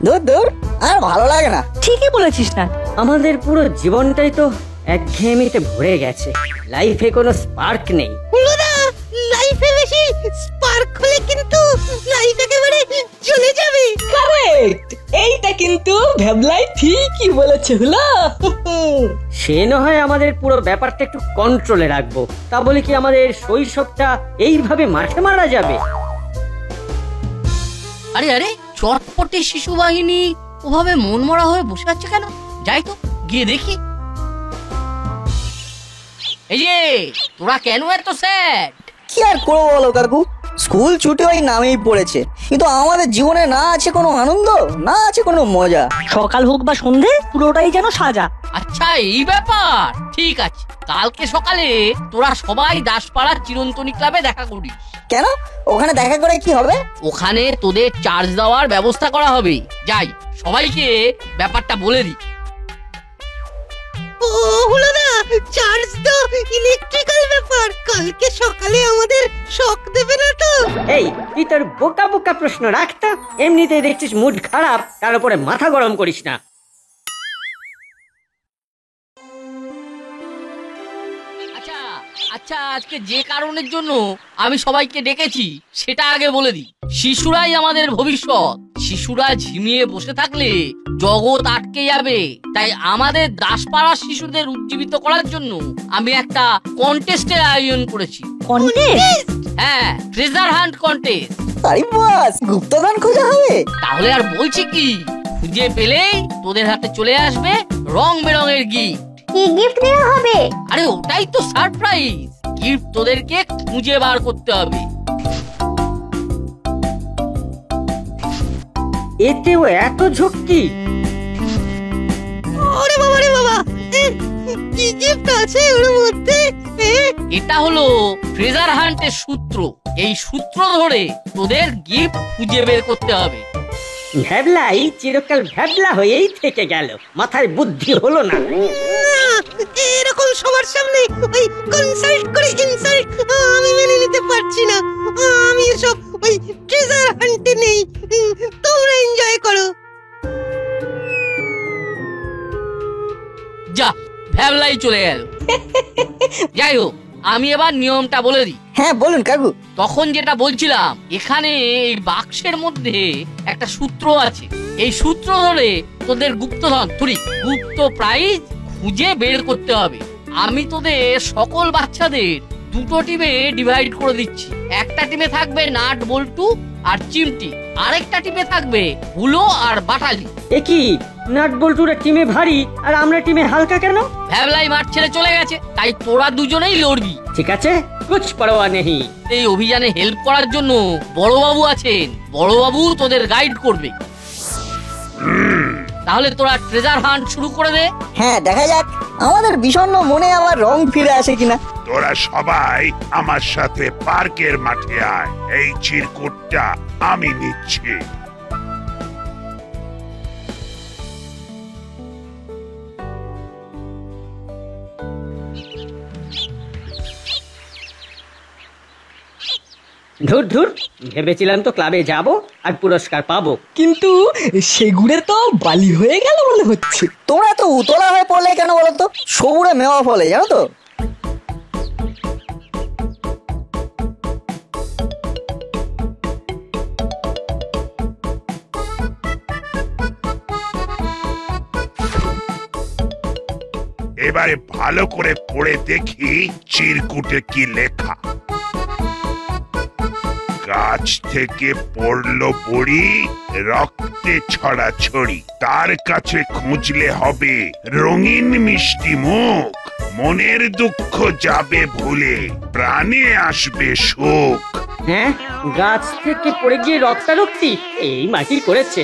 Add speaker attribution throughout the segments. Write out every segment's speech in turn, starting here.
Speaker 1: দূর দূর, আর ভালো লাগে না।
Speaker 2: ঠিকই বলেছিস না।
Speaker 3: আমাদের পুরো জীবনটাই তো একঘেয়েমিতে ভরে গেছে, লাইফে কোনো স্পার্ক নেই।
Speaker 4: লাইফে বেশি স্পার্ক হলে কিন্তু লাইফ একেবারে চলে যাবে।
Speaker 2: কারেক্ট, এইটা কিন্তু ভেবলাই ঠিকই বলেছে হলো।
Speaker 3: সে না হয় আমাদের পুরো ব্যাপারটা একটু কন্ট্রোলে রাখবো, তা বলে কি আমাদের শৈশবটা এইভাবে মাঠে মারা যাবে?
Speaker 5: আরে আরে, চটপটে শিশু বাহিনী ওভাবে মন মরা হয়ে বসে আছে কেন? যাই তো গিয়ে দেখি। এই যে তোরা কেন এত স্যাড?
Speaker 1: কি আর করবো বলো কাকু, স্কুল ছুটি ওই নামেই পড়েছে, কিন্তু আমাদের জীবনে না আছে কোনো আনন্দ, না আছে কোনো মজা।
Speaker 2: সকাল হোক বা সন্ধে পুরোটাই যেন সাজা।
Speaker 5: আচ্ছা এই ব্যাপার, ঠিক আছে। কালকে সকালে তোরা সবাই দাসপাড়ার চিরন্তনী ক্লাবে দেখা করিস।
Speaker 1: কেন? ওখানে দেখা করে কি হবে?
Speaker 5: ওখানে তোদের চার্জ দেওয়ার ব্যবস্থা করা হবে। যাই, সবাইকে ব্যাপারটা বলে দিই।
Speaker 4: ও হলো না, চার্জ তো ইলেকট্রিক্যাল ব্যাপার, কালকে সকালে আমাদের শক দেবে না তো?
Speaker 3: এই তুই তোর বোকা বোকা প্রশ্ন রাখতা, এমনিতেই দেখছিস মুড খারাপ, তার উপরে মাথা গরম করিস না।
Speaker 5: আচ্ছা আচ্ছা, আজকে যে কারণের জন্য আমি সবাইকে ডেকেছি সেটা আগে বলে দিই। শিশুরাই আমাদের ভবিষ্যৎ। শিশুরা ঝিমিয়ে বসে থাকলে জগৎ আটকে যাবে। তাই আমাদের দাসপাড়ার শিশুদের উজ্জীবিত করার জন্য আমি একটা কন্টেস্টের আয়োজন করেছি।
Speaker 2: কন্টেস্ট?
Speaker 5: হ্যাঁ, ট্রেজার হান্ট কন্টেস্ট।
Speaker 1: আরে বাস, গুপ্তধন খোঁজা হবে?
Speaker 5: তাহলে আর বলছি কি, খুঁজে পেলেই তোদের হাতে চলে আসবে রং বেরঙের গিফট।
Speaker 6: কি গিফট দেওয়া হবে?
Speaker 5: আরে ওটাই তো সারপ্রাইজ। গিফট তোদেরকে খুঁজে বার করতে হবে।
Speaker 3: এতেও এত ঝক্কি?
Speaker 4: ওরে বাবা রে বাবা, কি গিফট আছে ওর মধ্যে?
Speaker 5: এটা হলো ট্রেজার হান্টের সূত্র। এই সূত্র ধরে তোদের গিফট খুঁজে বের করতে হবে।
Speaker 3: ভ্যাবলাই চিরকাল ভ্যাবলা হয়েই থেকে গেল, মাথায় বুদ্ধি হলো না।
Speaker 4: এরকম সবার সামনে ওই কনসাল্ট করে ইনসাল্ট আমি মেনে নিতে পারছি না। আমি এসব ওই ট্রেজার হান্টে নেই, তোমরা এনজয় করো।
Speaker 5: যা, ভ্যাবলাই চলে গেল। যাই হোক, আমি এবার নিয়মটা বলে দিই।
Speaker 1: হ্যাঁ বলুন কাকু।
Speaker 5: তখন যেটা বলছিলাম, এখানে এই বাক্সের মধ্যে একটা সূত্র আছে। এই সূত্র ধরে তোদের গুপ্তধন গুপ্ত প্রাইজ খুঁজে বের করতে হবে। আমি তোদের সকল বাচ্চাদের দুটো টিমে ডিভাইড করে দিচ্ছি। একটা টিমে থাকবে নাট বল্টু আর চিমটি, আরেকটা টিমে থাকবে হুলো আর বাটালি।
Speaker 3: এ কি, নাট বল্টুরা টিমে ভারী আর আমরা টিমে হালকা কেন?
Speaker 5: ভ্যাবলাই মাঠ ছেড়ে চলে গেছে, তাই তোরা দুজনেই লড়বি।
Speaker 3: ঠিক আছে, কুছ পরোয়া নেই।
Speaker 5: এই অভিযানে হেল্প করার জন্য বড়বাবু আছেন। বড়বাবু তোদের গাইড করবে। তাহলে তোরা ট্রেজার হান্ট শুরু করে দে।
Speaker 1: হ্যাঁ, দেখা যাক আমাদের বিষণ্ণ মনে আবার রং ফিরে আসে কিনা।
Speaker 7: তোরা সবাই আমার সাথে পার্কের মাঠে আয়, এই চিরকুটটা আমি নিচ্ছি।
Speaker 3: ধুর ধুর, ভেবেছিলাম তো ক্লাবে যাব আর পুরস্কার পাবো,
Speaker 2: কিন্তু সেগুড়ে তো বালি হয়ে গেল মনে হচ্ছে।
Speaker 1: তোমরা তো উতলা হয়ে পড়লে কেন বলো তো? সবুরে মেওয়া ফলে, জানো তো?
Speaker 7: এবারে ভালো করে পড়ে দেখি চিরকুটে কি লেখা। গাছ থেকে পড়লো বড়ি, রক্তে ছড়াছড়ি, তার কাছে খুঁজলে হবে রঙিন মিষ্টি মুখ। মনের দুঃখ যাবে ভুলে, প্রাণে আসবে সুখ।
Speaker 3: হ্যাঁ, গাছ থেকে পড়ে গিয়ে রক্তারক্তি, এই মাটি করেছে।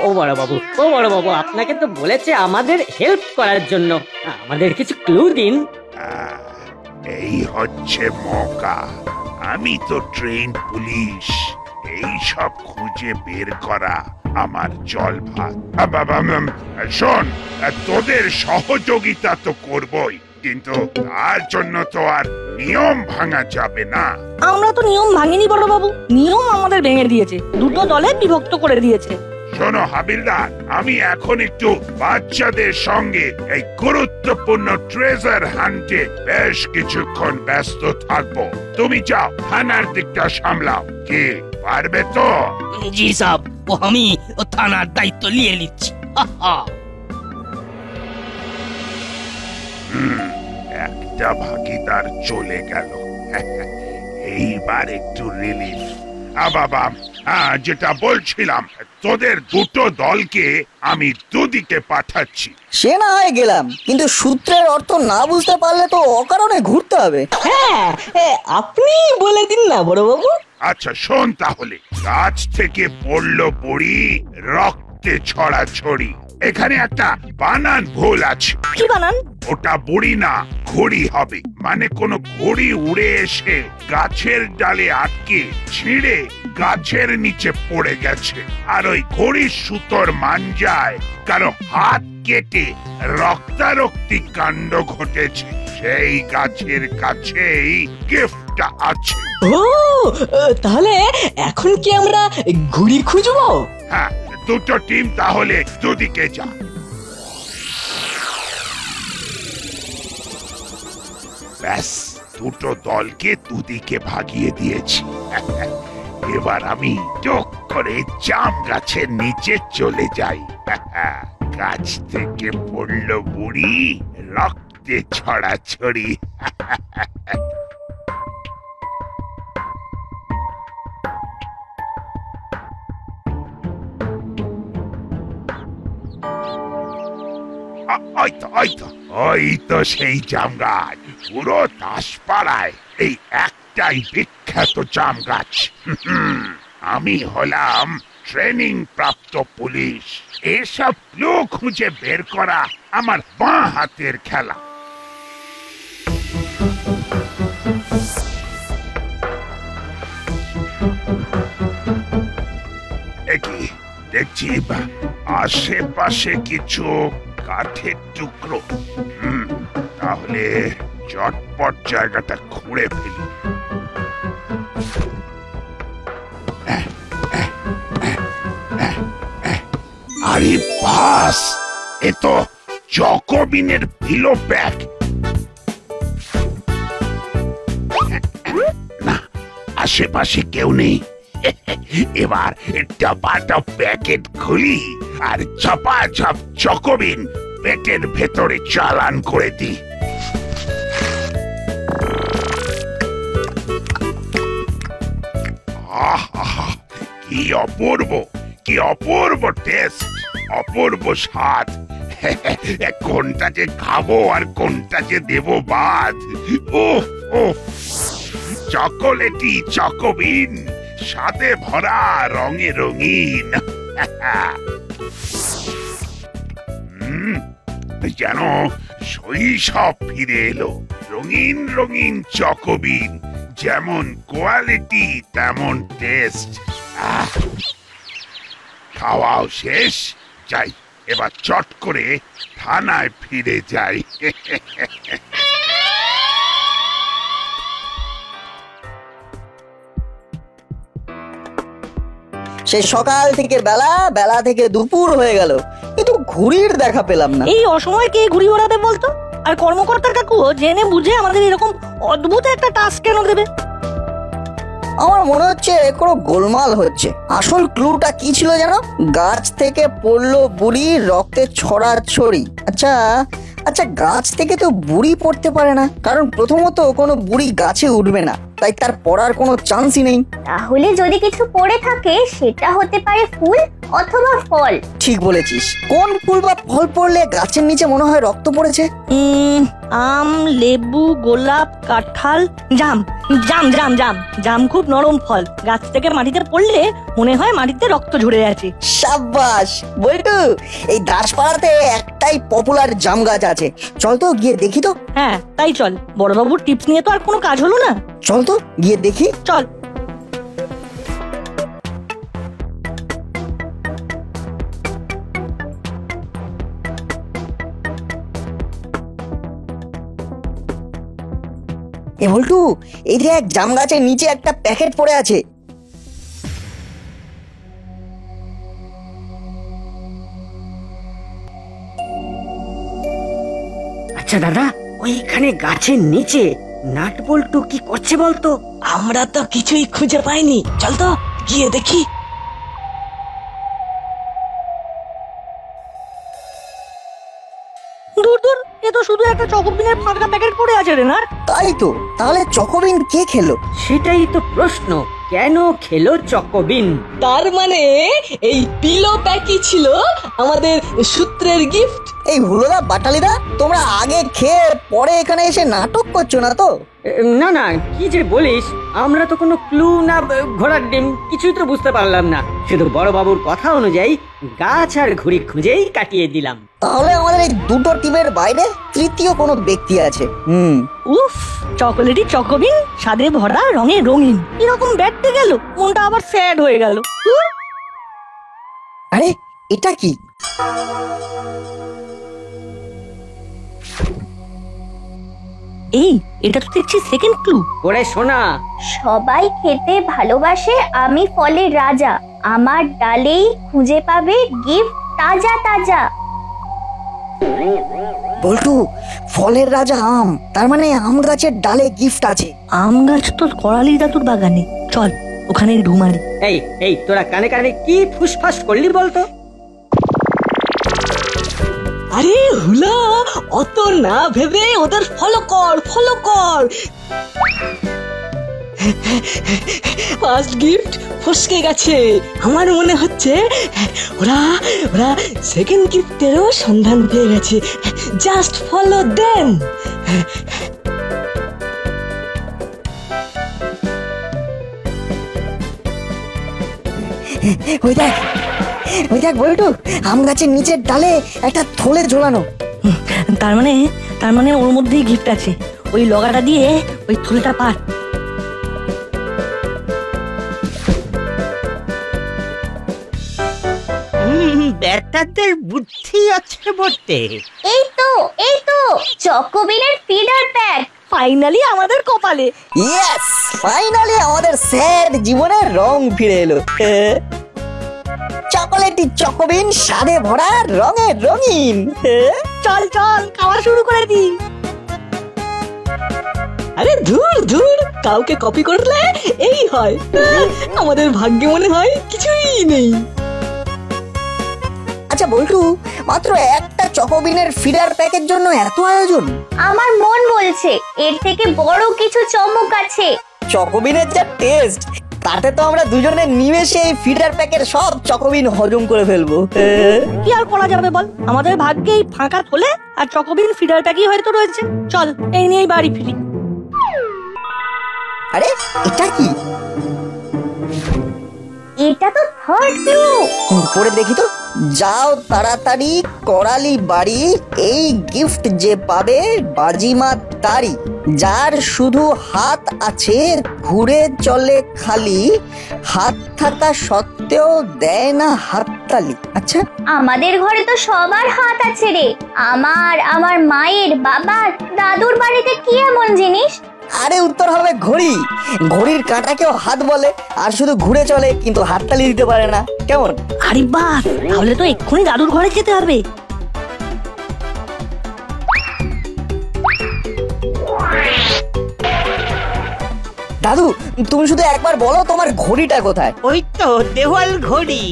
Speaker 3: ও বড় বাবু, ও বড় বাবু, আপনাকে তো বলেছে আমাদের হেল্প করার জন্য। আমাদের কিছু ক্লু দিন।
Speaker 7: এই হচ্ছে মৌকা। আমি তো ট্রেন পুলিশ, এই সব খুঁজে বের করা আমার জল ভাত। শোন, তোদের সহযোগিতা তো করবই, কিন্তু তার জন্য তো আর নিয়ম ভাঙা যাবে না।
Speaker 2: আমরা তো নিয়ম ভাঙিনি বড় বাবু, নিয়ম আমাদের ভেঙে দিয়েছে, দুটো দলে বিভক্ত করে দিয়েছে।
Speaker 7: শোনো হাবিলদার, আমি এখন একটু বাচ্চাদের সঙ্গে এই গুরুত্বপূর্ণ ট্রেজার হান্টে বেশ কিছুক্ষণ ব্যস্ত থাকবো। তুমি যাও থানার দিকটা সামলাও। কি পারবে তো?
Speaker 6: জি সাহেব, আমি থানার দায়িত্ব নিয়ে নিচ্ছি।
Speaker 7: একটা ভাগিদার চলে গেল, এইবার একটু রিলিফ। বাবা, যেটা বলছিলাম, তোদের দুটো দলকে আমি দুদিকে পাঠাচ্ছি।
Speaker 1: সে না হয় গেলাম, কিন্তু সূত্রের অর্থ না বুঝতে পারলে তো অকারণে ঘুরতে হবে।
Speaker 2: হ্যাঁ, আপনি বলে দিন না বড় বাবু।
Speaker 7: আচ্ছা শোন তাহলে, গাছ থেকে পড়লো বড়ি, রক্তে ছড়াছড়ি। এখানে একটা বানান ভুল আছে।
Speaker 2: কি বানান?
Speaker 7: ওটা বড়ি না, ঘড়ি হবে। মানে কোন ঘড়ি উড়ে এসে গাছের ডালে আটকে ছিঁড়ে গাছের নিচে পড়ে গেছে, আর ওই ঘড়ির সুতোর মাঞ্জায় কারো হাত কেটে রক্তারক্তি কাণ্ড ঘটেছে। সেই গাছের কাছেই গিফটটা আছে।
Speaker 2: ও, তাহলে এখন কি আমরা ঘুড়ি খুঁজবো?
Speaker 7: হ্যাঁ, দুটো টিম তাহলে দুদিকে যা। ব্যাস, দুটো দলকে দুদিকে ভাগিয়ে দিয়েছি। এবার আমি টক করে জাম গাছের নিচে চলে যাই। গাছ থেকে পড়লো বুড়ি, রক্তে ছড়াছড়ি। ওই তো সেই জাম গাছ, পুরো দাসপাড়ায় এই একটাই বিখ্যাত জাম গাছ। আমি হলাম ট্রেনিং প্রাপ্ত পুলিশ, এসব ক্লু খুঁজে বের করা আমার বাঁ হাতের খেলা। একই দেখছি আশেপাশে কিছু কাঠের টুকরো। তাহলে চটপট জায়গাটা খুঁড়ে ফেলি। আরে বাস, এ তো জকবিনের পিলো ব্যাগ। না, আশেপাশে কেউ নেই। এবার ডাবাটা প্যাকেট খুলি আর ঝপাঝপ চকবিন পেটের ভেতরে চালান করে দিই। আহা, কি অপূর্ব, কি অপূর্ব টেস্ট, অপূর্ব স্বাদ। কোনটা যে খাবো আর কোনটা যে দেব বাদ। উফ উফ, চকোলেটি চকবিন, স্বাদে ভরা, রঙে রঙিন। যেন শৈশব ফিরে এলো। রঙিন রঙিন চকবিন, যেমন কোয়ালিটি তেমন টেস্ট। খাওয়াও শেষ, যাই এবার চট করে থানায় ফিরে যাই।
Speaker 1: সে সকাল থেকে বেলা, বেলা থেকে দুপুর হয়ে গেল, কিন্তু ঘুড়ির দেখা পেলাম না।
Speaker 2: এই অসময়ে কে ঘুড়ি ওড়াবে বলতো? আর কর্মকর্তার কাকুও জেনে বুঝে আমাদের এরকম অদ্ভুত একটা টাস্ক কেন দেবে?
Speaker 1: আমার মনে হচ্ছে কোনো গোলমাল হচ্ছে। আসল ক্লুটা কি ছিল জানো? গাছ থেকে পড়লো বুড়ি, রক্তে ছড়াছড়ি। আচ্ছা আচ্ছা, গাছ থেকে তো বুড়ি পড়তে পারে না, কারণ প্রথমত কোনো বুড়ি গাছে উঠবে না, তাই তার পড়ার কোনো চান্সই নেই।
Speaker 8: তাহলে যদি কিছু পড়ে থাকে সেটা হতে পারে ফুল অথবা ফল।
Speaker 1: ঠিক বলেছিস। কোন ফুল বা ফল পড়লে গাছের নিচে মনে হয় রক্ত পড়েছে?
Speaker 2: আম, লেবু, গোলাপ, কাঁঠাল, জাম। জাম জাম জাম জাম খুব নরম ফল, গাছ থেকে মাটিতে পড়লে মনে হয় মাটিতে রক্ত ঝরে আছে।
Speaker 1: সাবাস বল্টু, এই দাসপাড়াতে একটাই পপুলার জাম গাছ আছে। চল তো গিয়ে দেখি তো।
Speaker 2: হ্যাঁ তাই চল, বড়বাবুর টিপস নিয়ে তো আর কোনো কাজ হলো না।
Speaker 1: চল তো গিয়ে দেখি।
Speaker 2: চল।
Speaker 1: এ বল্টু, এই যে এক জাম গাছের নিচে একটা প্যাকেট পড়ে আছে।
Speaker 3: আচ্ছা দাদা, ওইখানে গাছের নিচে নাট বল্টু কি করছে বলতো?
Speaker 2: আমরা তো কিছুই খুঁজে পাইনি, চল তো গিয়ে দেখি। দূর দূর, এ তো শুধু একটা চকোবিনের ফাঁকা প্যাকেট পড়ে আছে রে না।
Speaker 1: তাই তো, তাহলে চকোবিন কে খেলো?
Speaker 3: সেটাই তো প্রশ্ন, কেন খেলো চকোবিন?
Speaker 2: তার মানে এই পিলো প্যাকই ছিল আমাদের সূত্রের গিফট।
Speaker 1: এই হুলোদা বাটালিদা, তোমরা আগে খেয়ে পরে এখানে এসে নাটক করছো না তো?
Speaker 3: না না, কি যে বলিস, আমরা তো কোনো ক্লু না ঘোড়ার ডিম কিছুই তো বুঝতে পারলাম না। শুধু বড় বাবুর কথা অনুযায়ী গাছ আর ঘুড়ি খুঁজেই কাটিয়ে দিলাম।
Speaker 1: তাহলে আমাদের এই দুটো টিমের বাইরে তৃতীয় কোনো ব্যক্তি আছে।
Speaker 2: উফ, চকোলেটি চকোবিন, স্বাদে ভরা, রঙে রঙিন, এরকম ব্যাটতে গেল মনটা আবার স্যাড হয়ে গেল।
Speaker 1: আরে এটা কি?
Speaker 2: এই, এটা তো দেখছি সেকেন্ড ক্লু।
Speaker 3: ওরে শোনা,
Speaker 8: সবাই খেতে ভালোবাসে, আমি ফলের রাজা, আমার ডালেই খুঁজে পাবে গিফট তাজা তাজা।
Speaker 1: বল্টু, ফলের রাজা আম, তার মানে আম গাছের ডালে গিফট আছে।
Speaker 2: আম গাছ তো করালি দাদুর বাগানে, চল ওখানে ঢুমারি।
Speaker 3: এই এই তোরা কানে কানে কি ফুসফাস করলি বলতো?
Speaker 2: আরে হুলা, অত না ভেবে ওদের ফলো কর, ফলো কর। ফার্স্ট গিফট ফসকে গেছে, আমার মনে হচ্ছে ওরা ওরা সেকেন্ড গিফটেরও সন্ধান পেয়ে গেছে। Just follow them.
Speaker 1: ওই দেখ, ওই দেখ বল্টু, আম গাছের নিচের ডালে একটা থলে ঝোলানো।
Speaker 2: তার মানে ওর মধ্যেই গিফট আছে। ওই লগাটা দিয়ে ওই থলেটা পার।
Speaker 6: ব্যাটাদের বুদ্ধি আছে বটে।
Speaker 8: এই তো চকোবিনের ফিডার প্যাক।
Speaker 2: ফাইনালি আমাদের কপালে।
Speaker 1: ইয়েস, ফাইনালি আমাদের স্যাড জীবনের রং ফিরে এলো। চকোলেটি চকোবিন, স্বাদে ভরা, রঙে রঙিন।
Speaker 2: চল চল, খাওয়া শুরু করে দি। আরে ধুর ধুর, কাউকে কপি করলে এই হয়। আমাদের ভাগ্যে মনে হয় কিছুই নেই।
Speaker 1: আচ্ছা বল্টু, মাত্র একটা চকোবিনের ফিডার প্যাকের জন্য এত আয়োজন?
Speaker 8: আমার মন বলছে এর থেকে বড় কিছু চমক আছে।
Speaker 1: চকোবিনের যা টেস্ট, তাতে তো আমরা দুজনে নিমেষে এই ফিডার প্যাকের সব চকোবিন হজম করে ফেলবো।
Speaker 2: কি আর করা যাবে বল, আমাদের ভাগ্যে এই ফাঁকা থলে আর চকোবিন ফিডার প্যাকই হয়তো রয়েছে। চল এই নিয়েই বাড়ি ফিরি।
Speaker 1: আরে এটা কি?
Speaker 8: এটা তো থার্ড ক্লু।
Speaker 1: পড়ে দেখি তো। যাও তাড়াতাড়ি করালি বাড়ি, এই গিফট যে পাবে বাজিমাত তারি, যার শুধু হাত আছে ঘুরে চলে খালি, হাত থাকা সত্ত্বেও দেয় না হাততালি। আচ্ছা,
Speaker 8: আমাদের ঘরে তো সবার হাত আছে রে। আমার মায়ের, বাবার, দাদুর বাড়িতে কি এমন জিনিস?
Speaker 1: আরে উত্তর হবে ঘড়ি। ঘড়ির কাঁটাকেও হাত বলে, আর শুধু ঘুরে চলে কিন্তু হাততালি দিতে পারে না। কেমন?
Speaker 2: আরে বাহ, তাহলে তো এক্ষুনি দাদুর ঘরে যেতে হবে।
Speaker 1: দাদু, তুমি শুধু একবার বলো তোমার ঘড়িটা কোথায়?
Speaker 6: ওই তো দেওয়াল ঘড়ি।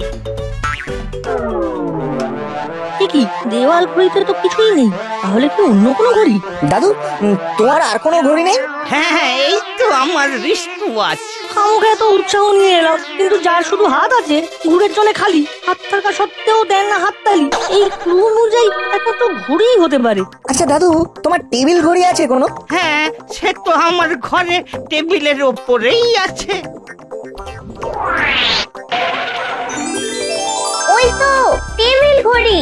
Speaker 2: কি দেওয়াল ঘড়িতে তো কিছুই নেই, তাহলে কি অন্য কোনো ঘড়ি?
Speaker 1: দাদু, তোমার আর কোনো ঘড়ি নেই?
Speaker 6: হ্যাঁ, এই তো আমার রিস্ট ওয়াচ।
Speaker 2: আমাকে এত উৎসাহ নিয়ে এলাম, কিন্তু যার শুধু হাত আছে ঘুরে চলে খালি, হাত থাকা সত্ত্বেও দেন না হাততালি, এই ক্লু অনুযায়ী একমাত্র ঘড়িই হতে পারে।
Speaker 1: আচ্ছা দাদু, তোমার টেবিল ঘড়ি আছে কোনো?
Speaker 6: হ্যাঁ, সে তো আমার ঘরে টেবিলের ওপরেই আছে।
Speaker 8: ওই তো টেবিল ঘড়ি।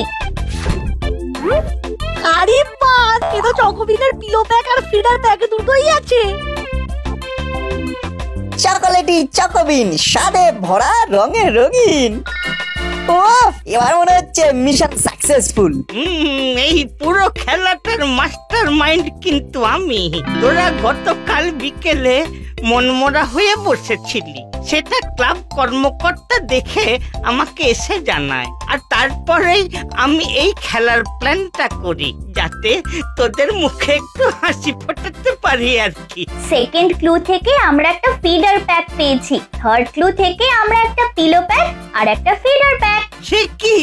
Speaker 2: আরে বাস, এটা চকোবিনের পিলো প্যাক আর ফিডার প্যাক দুটোই আছে।
Speaker 1: চকোলেটি চকোবিন, স্বাদে ভরা, রঙে রঙিন। ও এবার মনে হচ্ছে মিশন সাকসেসফুল।
Speaker 6: এই পুরো খেলাটার মাস্টার মাইন্ড কিন্তু আমি। তোরা গতকাল বিকেলে মনমরা হয়ে বসেছিলি, সেটা ক্লাব কর্মকর্তা দেখে আমাকে এসে জানায়, আর তারপরেই আমি এই খেলার প্ল্যানটা করি যাতে তোদের মুখে একটু হাসি ফোটাতে পারি আর কি।
Speaker 8: সেকেন্ড ক্লু থেকে আমরা একটা ফিডার প্যাক পেয়েছি, থার্ড ক্লু থেকে আমরা একটা পিলো প্যাক আর একটা ফিডার প্যাক।
Speaker 6: সে কি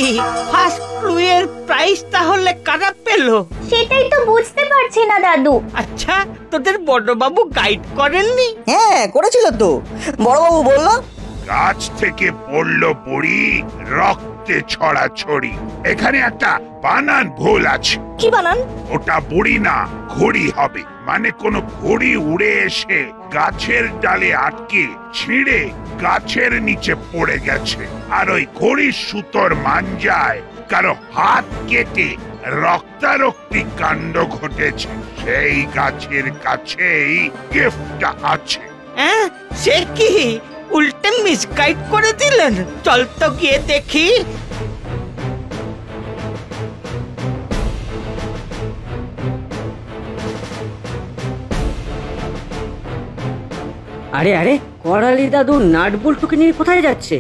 Speaker 6: ফার্স্ট ক্লু এর প্রাইস তাহলে কারা পেলো?
Speaker 8: সেটাই তো বুঝতে পারছি না দাদু।
Speaker 6: আচ্ছা, তোদের বড়বাবু গাইড করেননি?
Speaker 1: হ্যাঁ করেছিল তো, বড়বাবু বললো
Speaker 7: গাছ থেকে পড়লো বড়ি, রক্তে ছড়াছড়ি। এখানে একটা বানান ভুল আছে।
Speaker 2: কি বানান?
Speaker 7: ওটা বড়ি না, ঘড়ি হবে। মানে কোনো ঘড়ি উড়ে এসে গাছের ডালে আটকে ছিঁড়ে গাছের নিচে পড়ে গেছে, আর ওই ঘড়ির সুতোর মাঞ্জায় কারো হাত কেটে রক্তারক্তি কাণ্ড ঘটেছে। সেই গাছের কাছেই গিফটটা আছে।
Speaker 6: হ্যাঁ, সে কি উল্টে মিসগাইড করে দিলেন? চল তো গিয়ে দেখি।
Speaker 3: আরে আরে, করালি দাদু নাট বল্টুকে নিয়ে কোথায় যাচ্ছে?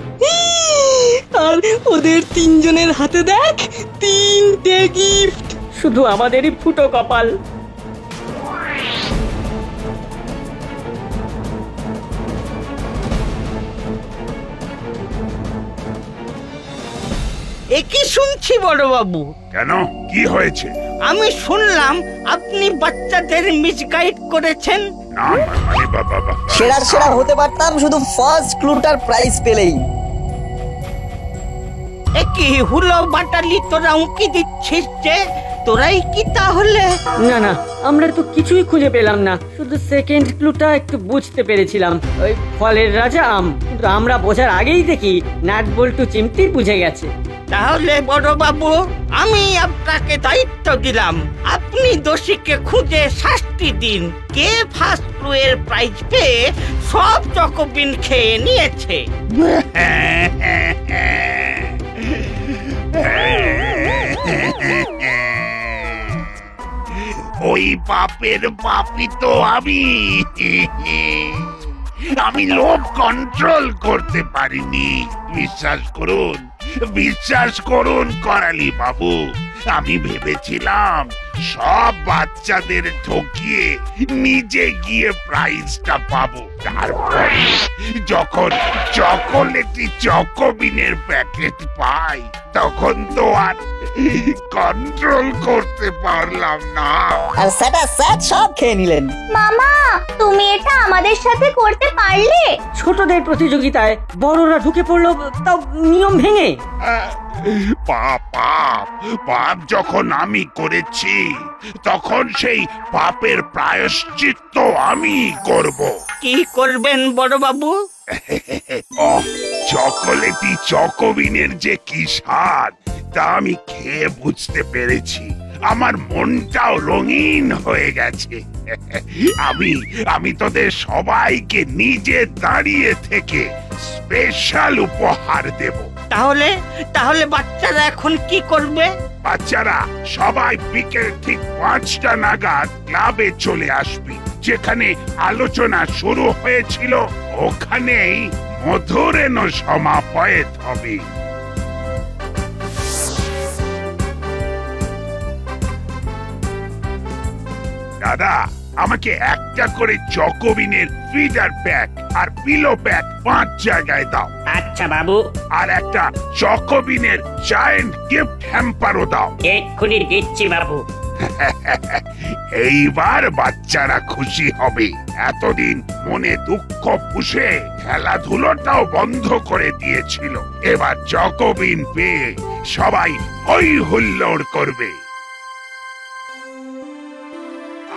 Speaker 2: আর ওদের তিনজনের হাতে দেখ 3টে গিফট।
Speaker 3: শুধু আমাদেরই ফুটো কপাল।
Speaker 6: একই শুনছি বড়বাবু।
Speaker 7: কেন, কি হয়েছে?
Speaker 6: আমি শুনলাম আপনি বাচ্চাদের মিসগাইড করেছেন।
Speaker 7: না মানে বাবা,
Speaker 1: সেরা সেরা হতে পারতাম শুধু ফার্স্ট ক্লুটার প্রাইজ পেলেই।
Speaker 6: একই হুলো বাটালি তোরা উঁকি দিচ্ছিস যে, তোরাই কি তাহলে?
Speaker 3: না না, আমরা তো কিছুই খুঁজে পেলাম না, শুধু সেকেন্ড ক্লুটা একটু বুঝতে পেরেছিলাম, ওই ফলের রাজা আম। কিন্তু আমরা বোঝার আগেই দেখি নাট বল্টু চিমটি বুঝে গেছে।
Speaker 6: তাহলে বড়বাবু, আমি আপনাকে দায়িত্ব দিলাম, আপনি দোষীকে খুঁজে শাস্তি দিন। কে ফার্স্ট ক্লু এর প্রাইজ পেয়ে সব চকোবিন খেয়ে নিয়েছে?
Speaker 7: ওই পাপের পাপি তো আমি। আমি লোভ কন্ট্রোল করতে পারিনি। বিশ্বাস করুন করালি বাবু, আমি ভেবেছিলাম সব বাচ্চাদের ঠকিয়ে নিজে গিয়ে প্রাইজটা পাবো। তারপরে যখন চকোলেটি চকোবিনের প্যাকেট পাই, তখন তো আর কন্ট্রোল করতে পারলাম না।
Speaker 1: আর সেটা স্যাট সব খেয়ে নিলেন।
Speaker 8: মামা, তুমি এটা আমাদের সাথে করতে পারলে?
Speaker 3: ছোটদের প্রতিযোগিতায় বড়রা ঢুকে পড়লো, তাও নিয়ম ভেঙে।
Speaker 7: পাপ যখন আমি করেছি, তখন সেই পাপের প্রায়শ্চিত্ত আমি করব।
Speaker 6: কি করবেন বড়বাবু?
Speaker 7: চকোলেটি চকোবিনের যে কি স্বাদ, তা আমি খেয়ে বুঝতে পেরেছি। আমার মনটাও রঙিন হয়ে গেছে। আমি তোদের সবাইকে নিজে দাঁড়িয়ে থেকে স্পেশাল উপহার দেব।
Speaker 6: তাহলে বাচ্চারা এখন কি করবে?
Speaker 7: বাচ্চারা সবাই বিকেল ঠিক 5টা নাগাদ ক্লাবে চলে আসবি। যেখানে আলোচনা শুরু হয়েছিল, ওখানেই মধুরেণ সমাপয়েত হবে। দাদা, আমাকে একটা করে চকোবিনের ফিডার প্যাক আর পিলো প্যাক 5 জায়গায় দাও।
Speaker 3: আচ্ছা বাবু।
Speaker 7: আর একটা চকোবিনের জায়ান্ট গিফট হ্যাম্পারও দাও।
Speaker 3: এক্ষুনি দিচ্ছি বাবু।
Speaker 7: এইবার বাচ্চারা খুশি হবে। এতদিন মনে দুঃখ পুষে খেলাধুলোটাও বন্ধ করে দিয়েছিল। এবার চকোবিন পেয়ে সবাই হই হুল্লোড় করবে।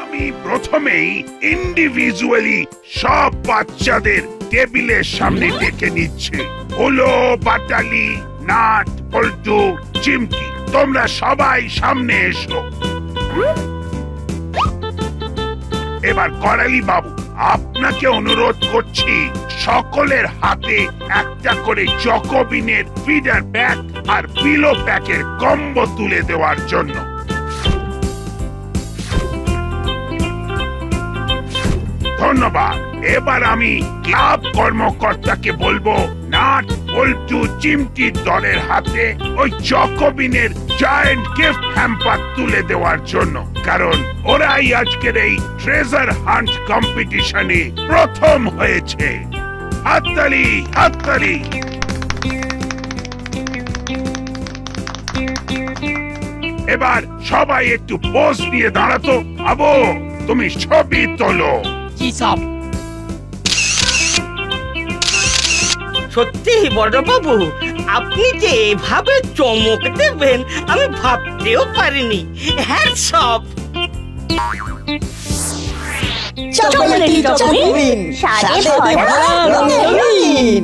Speaker 7: আমি প্রথমেই ইন্ডিভিজুয়ালি সব বাচ্চাদের টেবিলের সামনে ডেকে নিচ্ছি। হলো বাটালি, নাট বল্টু, চিমটি, তোমরা সবাই সামনে এসো। এবার করালি বাবু, আপনাকে অনুরোধ করছি সকলের হাতে একটা করে চকোবিনের ফিডার প্যাক আর পিলো প্যাকের কম্বো তুলে দেওয়ার জন্য। ধন্যবাদ। এবার আমি ক্লাব কর্মকর্তাকে বলবো নাট বল্টু চিমটির দলের হাতে ওই চকোবিনের জায়ান্ট গিফট হ্যাম্পার তুলে দেওয়ার জন্য, কারণ ওরাই আজকের এই ট্রেজার হান্ট কম্পিটিশনে প্রথম হয়েছে। হাততালি, হাততালি। এবার সবাই একটু পোজ নিয়ে দাঁড়াতো। আবু, তুমি ছবি তোলো।
Speaker 5: কি সব?
Speaker 6: সত্যি বড়বাবু, আপনি যে এভাবে চমক দেবেন আমি ভাবতেও পারিনি। Hats off.
Speaker 1: চকোলেটি চকোবিন,
Speaker 8: স্বাদে
Speaker 1: স্বাদে
Speaker 8: ভরা
Speaker 1: ভরা রঙিন।